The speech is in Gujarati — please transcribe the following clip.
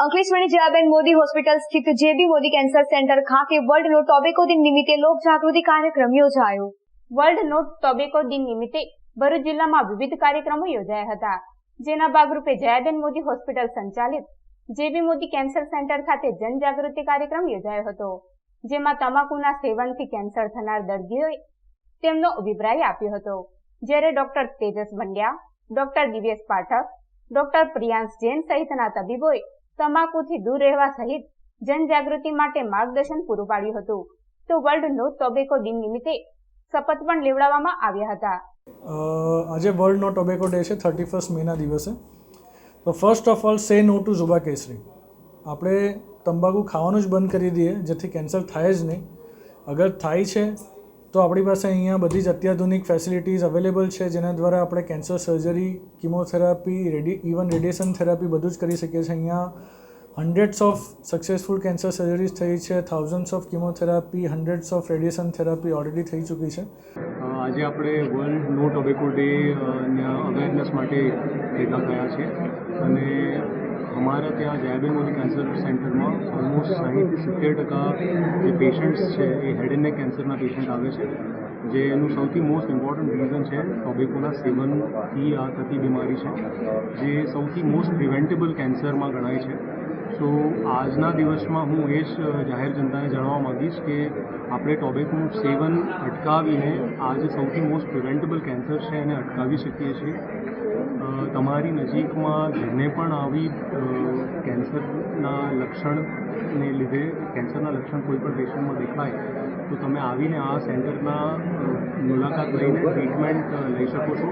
અંકલેશ્વરની જયાબેન મોદી હોસ્પિટલ સ્થિત જેબી મોદી કેન્સર સેન્ટર ખાતે વર્લ્ડ નો ટોબેકો દિન નિમિત્તે લોક જાગૃતિ કાર્યક્રમ યોજાયો। વર્લ્ડ નો ટોબેકો દિન નિમિત્તે ભરૂચ જિલ્લામાં વિવિધ કાર્યક્રમો યોજાયા હતા, જેના ભાગરૂપે જયાબેન મોદી હોસ્પિટલ સંચાલિત જેબી મોદી કેન્સર સેન્ટર ખાતે જનજાગૃતિ કાર્યક્રમ યોજાયો હતો, જેમાં તમાકુના સેવનથી કેન્સર થનાર દર્દીઓએ તેમનો અભિપ્રાય આપ્યો હતો, જ્યારે doctor Tejas Bandya, doctor Divyesh Pathak, doctor Priyansh Jain સહિતના તબીબોએ તમાકુથી દૂર રહેવા સહિત જનજાગૃતિ માટે માર્ગદર્શન પૂરું પાડ્યું હતું। તો વર્લ્ડ નો ટોબેકો દિન નિમિત્તે શપથ પણ લેવડાવવામાં આવ્યા હતા। આજે વર્લ્ડ નો ટોબેકો ડે છે 31 મેના દિવસે। તો ફર્સ્ટ ઓફ ઓલ સે નો ટુ ઝુબા કેસરી। આપણે તંબાકુ ખાવાનું જ બંધ કરી દઈએ જેથી કેન્સર થાય જ નહીં। અગર થાય છે તો આપણી પાસે અહીંયા બધી જ અત્યાધુનિક ફેસિલિટીઝ અવેલેબલ છે, જેના દ્વારા આપણે cancer surgery, chemotherapy, even radiation therapy બધું જ કરી શકીએ છીએ। અહીંયા hundreds of successful cancer surgeries થઈ છે, thousands of chemotherapy, hundreds of radiation therapy already થઈ ચૂકી છે। આજે આપણે world no tobacco day awareness માટે ભેગા થયા છે અને हमारा ત્યાં જયાબેન મોદી કેન્સર સેન્ટરમાં ઓલમોસ્ટ 60-70% જે પેશન્ટ્સ છે એ હેડ એન્ડ નેક કેન્સરના પેશન્ટ આવે છે, જે એનું સૌથી મોસ્ટ ઇમ્પોર્ટન્ટ રીઝન છે ટોબેકોના સેવનથી આ થતી બીમારી છે, જે સૌથી મોસ્ટ પ્રિવેન્ટેબલ કેન્સરમાં ગણાય છે। સો આજના દિવસમાં હું એ જ જાહેર જનતાને જણાવવા માગીશ કે આપણે ટોબેકોનું સેવન અટકાવીને આ જે સૌથી મોસ્ટ પ્રિવેન્ટેબલ કેન્સર છે એને અટકાવી શકીએ છીએ। તમારી નજીકમાં જેને પણ આવી કેન્સરના લક્ષણને લીધે કેન્સરના લક્ષણ કોઈ પણ પેશન્ટમાં દેખાય તો તમે આવીને આ સેન્ટરના મુલાકાત લઈને ટ્રીટમેન્ટ લઈ શકો છો।